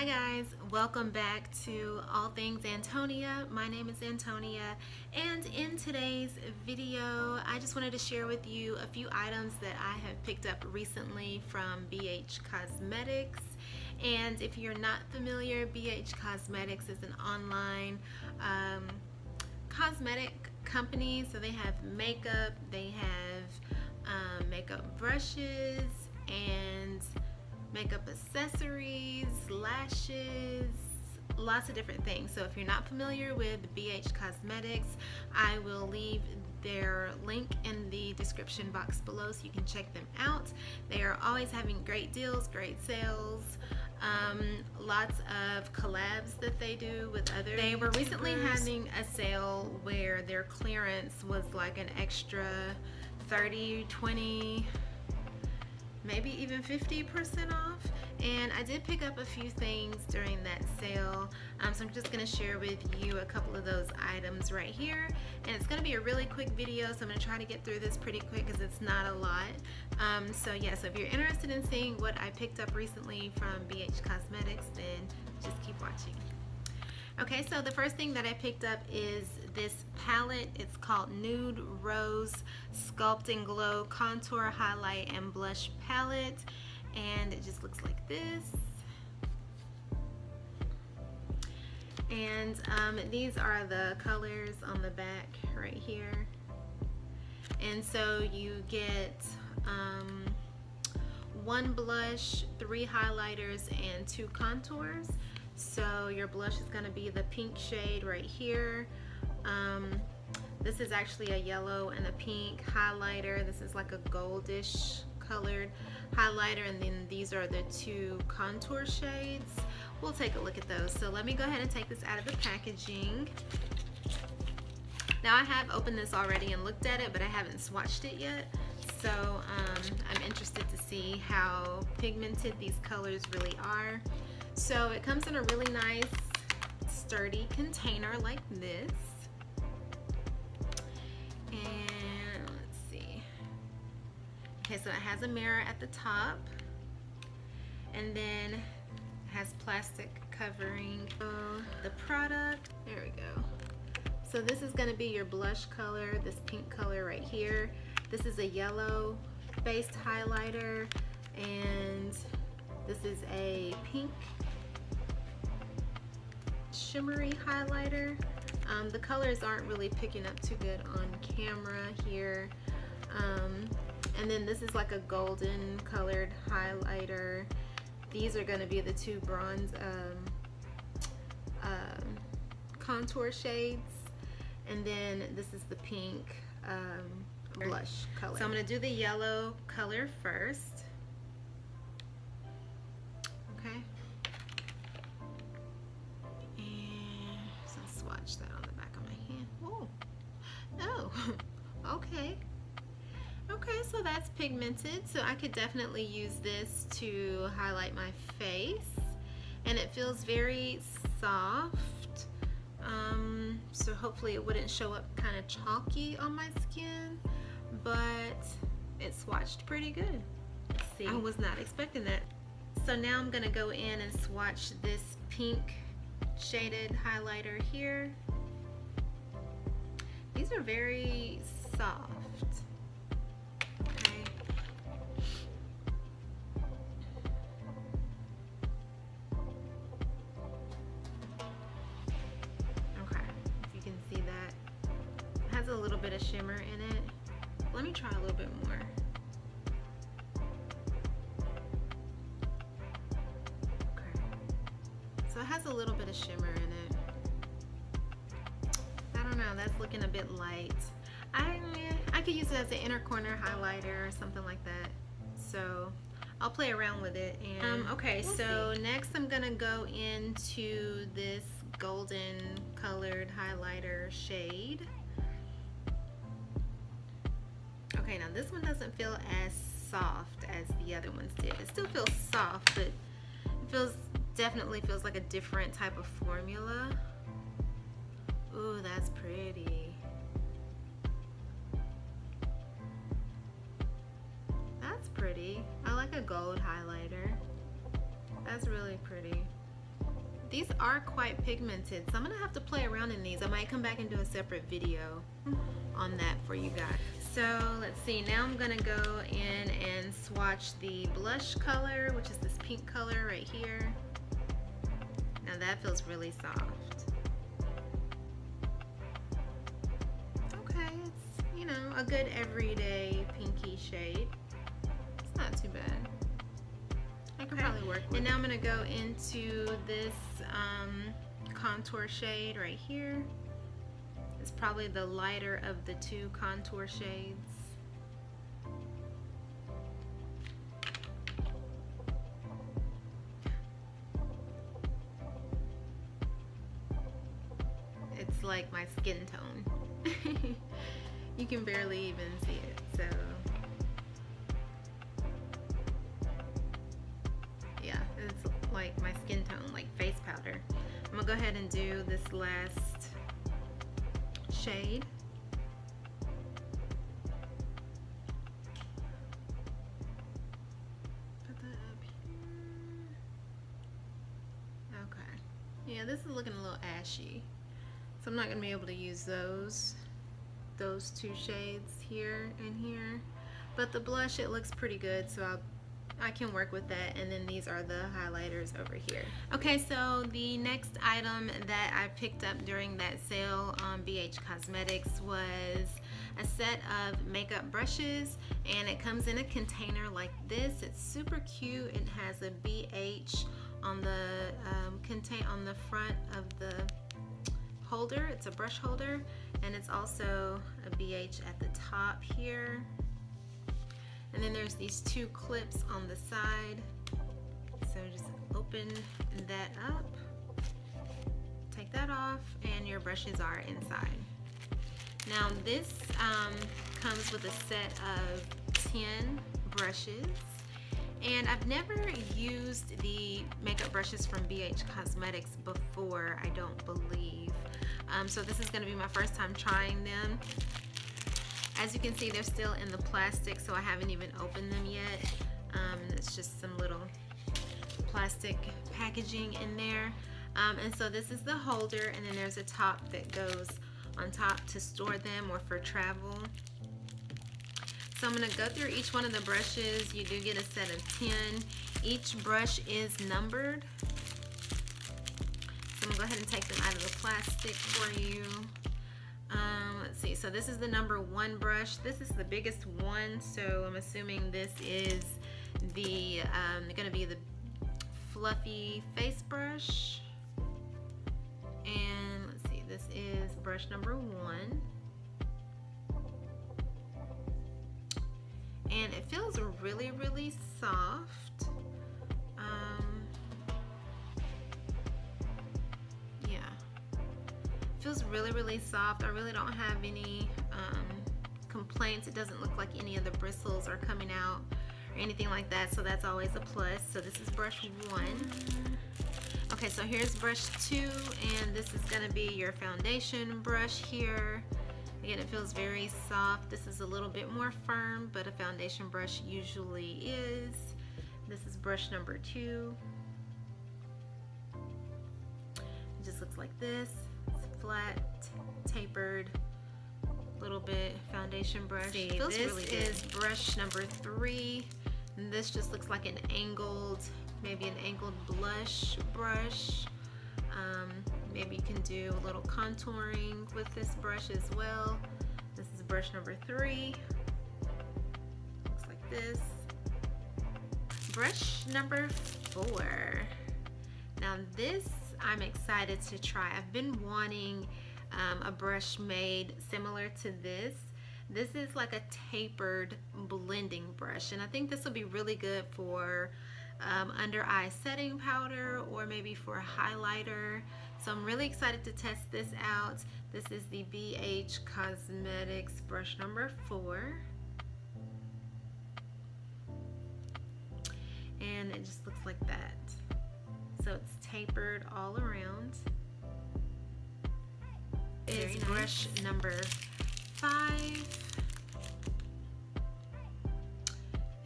Hi guys, welcome back to All Things Antonia. My name is Antonia, and in today's video I just wanted to share with you a few items that I have picked up recently from BH Cosmetics. And if you're not familiar, BH Cosmetics is an online cosmetic company. So they have makeup, they have makeup brushes and makeup accessories, lashes, lots of different things. So if you're not familiar with BH Cosmetics, I will leave their link in the description box below so you can check them out. They are always having great deals, great sales, lots of collabs that they do with other They were recently having a sale where their clearance was like an extra 30, 20, maybe even 50% off, and I did pick up a few things during that sale. So I'm just going to share with you a couple of those items right here, and it's going to be a really quick video, so I'm going to try to get through this pretty quick because it's not a lot. So if you're interested in seeing what I picked up recently from BH Cosmetics, then just keep watching. Okay, so the first thing that I picked up is this palette. It's called Nude Rose Sculpt and Glow Contour Highlight and Blush Palette, and it just looks like this. And these are the colors on the back right here. And so you get one blush, 3 highlighters, and 2 contours. So your blush is going to be the pink shade right here. This is actually a yellow and a pink highlighter. This is like a goldish colored highlighter, and then these are the 2 contour shades. We'll take a look at those. So let me go ahead and take this out of the packaging. Now I have opened this already and looked at it, but I haven't swatched it yet. So I'm interested to see how pigmented these colors really are. So it comes in a really nice sturdy container like this. And let's see. Okay, so it has a mirror at the top, and then it has plastic covering the product. There we go. So this is going to be your blush color, this pink color right here. This is a yellow based highlighter, and this is a pink shimmery highlighter. The colors aren't really picking up too good on camera here. And then this is like a golden colored highlighter. These are going to be the 2 bronze contour shades, and then this is the pink blush color. So I'm going to do the yellow color first. Okay. Swatch that on the back of my hand. Oh, okay. Okay, so that's pigmented, so I could definitely use this to highlight my face, and it feels very soft. So hopefully it wouldn't show up kind of chalky on my skin, but it swatched pretty good. Let's see. I was not expecting that. So now I'm gonna go in and swatch this pink shaded highlighter here. These are very soft. Okay. Okay, if you can see that. It has a little bit of shimmer in it. Let me try a little bit more. So it has a little bit of shimmer in it. I don't know, that's looking a bit light. I could use it as an inner corner highlighter or something like that. So I'll play around with it. And okay, so next I'm gonna go into this golden colored highlighter shade. Okay, now this one doesn't feel as soft as the other ones did. It still feels soft, but it definitely feels like a different type of formula. Ooh, that's pretty. That's pretty. I like a gold highlighter. That's really pretty. these are quite pigmented, so I'm gonna have to play around in these. I might come back and do a separate video on that for you guys. So let's see, now I'm gonna go in and swatch the blush color, which is this pink color right here. Now that feels really soft. Okay, it's, you know, a good everyday pinky shade. It's not too bad. I could probably work with it. And now I'm gonna go into this contour shade right here. It's probably the lighter of the two contour shades. It's like my skin tone. You can barely even see it, so yeah, it's like my skin tone, like face powder. I'm gonna go ahead and do this last shade. Put that up here. Okay. Yeah, this is looking a little ashy, so I'm not gonna be able to use those two shades here and here. But the blush, it looks pretty good, so I can work with that. And then these are the highlighters over here. Okay, so the next item that I picked up during that sale on BH Cosmetics was a set of makeup brushes, and it comes in a container like this. It's super cute. It has a BH on the on the front of the holder. It's a brush holder, and it's also a BH at the top here. And then there's these two clips on the side. So just open that up, take that off, and your brushes are inside. Now this comes with a set of 10 brushes. And I've never used the makeup brushes from BH Cosmetics before, I don't believe. So this is gonna be my first time trying them. As you can see, they're still in the plastic, so I haven't even opened them yet. It's just some little plastic packaging in there. And so this is the holder, and then there's a top that goes on top to store them or for travel. So I'm going to go through each one of the brushes. You do get a set of 10. Each brush is numbered. So I'm going to go ahead and take them out of the plastic for you. Let's see, so this is the number 1 brush. This is the biggest one, so I'm assuming this is the going to be the fluffy face brush. And let's see, this is brush number 1. And it feels really, really soft. Yeah, feels really, really soft. I really don't have any complaints. It doesn't look like any of the bristles are coming out or anything like that, so that's always a plus. So this is brush 1. Okay, so here's brush 2, and this is going to be your foundation brush here. Again, it feels very soft. This is a little bit more firm, but a foundation brush usually is. This is brush number 2. It just looks like this. It's flat, tapered, little bit foundation brush. See, feels this really good. Is brush number 3. And this just looks like an angled, maybe an angled blush brush. Maybe you can do a little contouring with this brush as well. This is brush number 3. Looks like this. Brush number 4. Now this I'm excited to try. I've been wanting a brush made similar to this. This is like a tapered blending brush, and I think this will be really good for under eye setting powder or maybe for a highlighter. So I'm really excited to test this out. This is the BH Cosmetics brush number 4. And it just looks like that. So it's tapered all around. Is nice. Brush number 5.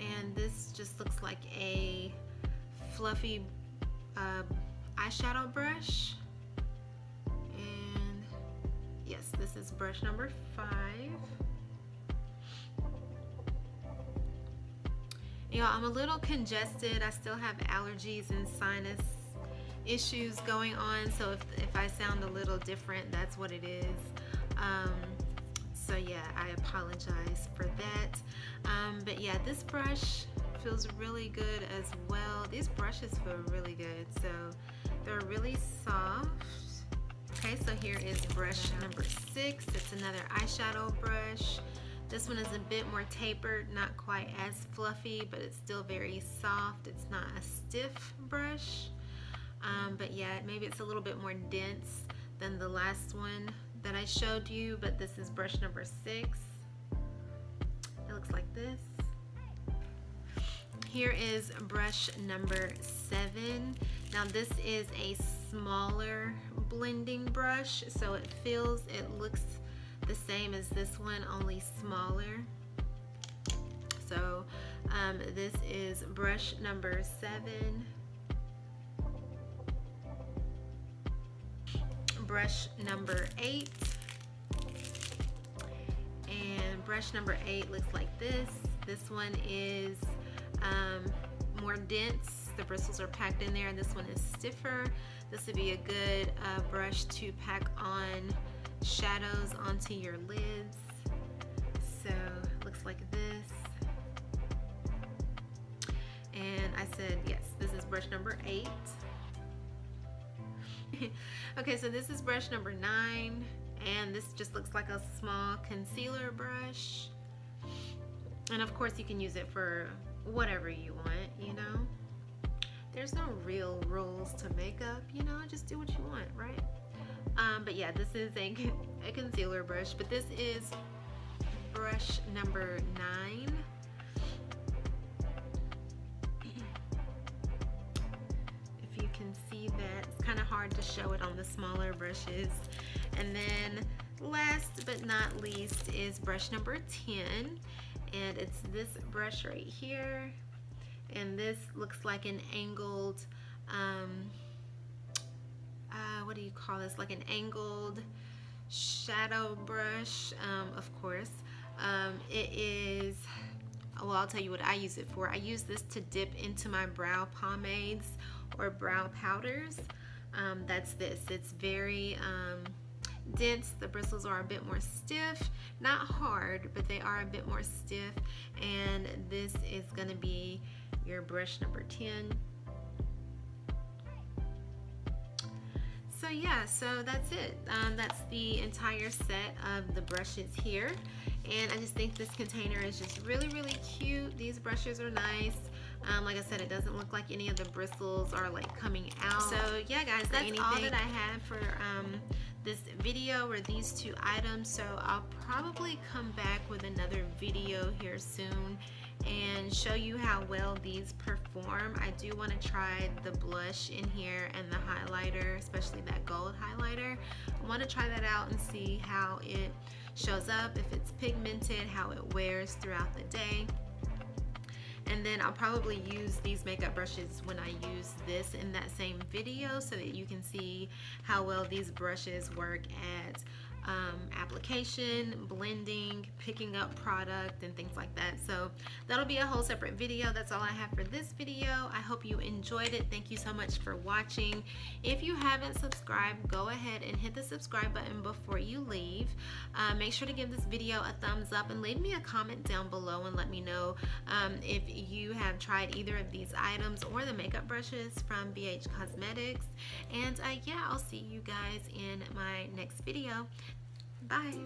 And this just looks like a fluffy eyeshadow brush. And yes, this is brush number 5. Y'all, I'm a little congested. I still have allergies and sinus issues going on, so if I sound a little different, that's what it is. So yeah, I apologize for that. But yeah, this brush feels really good as well. These brushes feel really good, so they're really soft. Okay, so here is brush number 6. It's another eyeshadow brush. This one is a bit more tapered, not quite as fluffy, but it's still very soft. It's not a stiff brush. But yeah, maybe it's a little bit more dense than the last one that I showed you, but this is brush number 6. It looks like this. Here is brush number 7. Now this is a smaller blending brush, so it looks the same as this one, only smaller. So this is brush number 7. Brush number 8, and brush number 8 looks like this. This one is more dense. The bristles are packed in there, and this one is stiffer. This would be a good brush to pack on shadows onto your lids. So it looks like this. And I said yes, this is brush number 8. Okay, so this is brush number 9, and this just looks like a small concealer brush. And of course you can use it for whatever you want, you know. There's no real rules to makeup, you know, just do what you want, right? But yeah, this is a concealer brush, but this is brush number 9. If you can see that, it's kind of hard to show it on the smaller brushes. And then last but not least is brush number 10, and it's this brush right here. And this looks like an angled, what do you call this? Like an angled shadow brush, of course. It is, well, I'll tell you what I use it for. I use this to dip into my brow pomades or brow powders. That's this. It's very dense. The bristles are a bit more stiff, not hard, but they are a bit more stiff. And this is going to be your brush number 10. So yeah, so that's it. That's the entire set of the brushes here, and I just think this container is just really, really cute. These brushes are nice. Like I said, it doesn't look like any of the bristles are like coming out. So yeah, guys, that's all that I had for this video, or these 2 items. So I'll probably come back with another video here soon and show you how well these perform. I do want to try the blush in here and the highlighter, especially that gold highlighter. I want to try that out and see how it shows up, if it's pigmented, how it wears throughout the day. And then I'll probably use these makeup brushes when I use this in that same video, so that you can see how well these brushes work at application, blending, picking up product, and things like that. So that'll be a whole separate video. That's all I have for this video. I hope you enjoyed it. Thank you so much for watching. If you haven't subscribed, go ahead and hit the subscribe button before you leave. Make sure to give this video a thumbs up and leave me a comment down below and let me know if you have tried either of these items or the makeup brushes from BH Cosmetics. And yeah, I'll see you guys in my next video. Bye.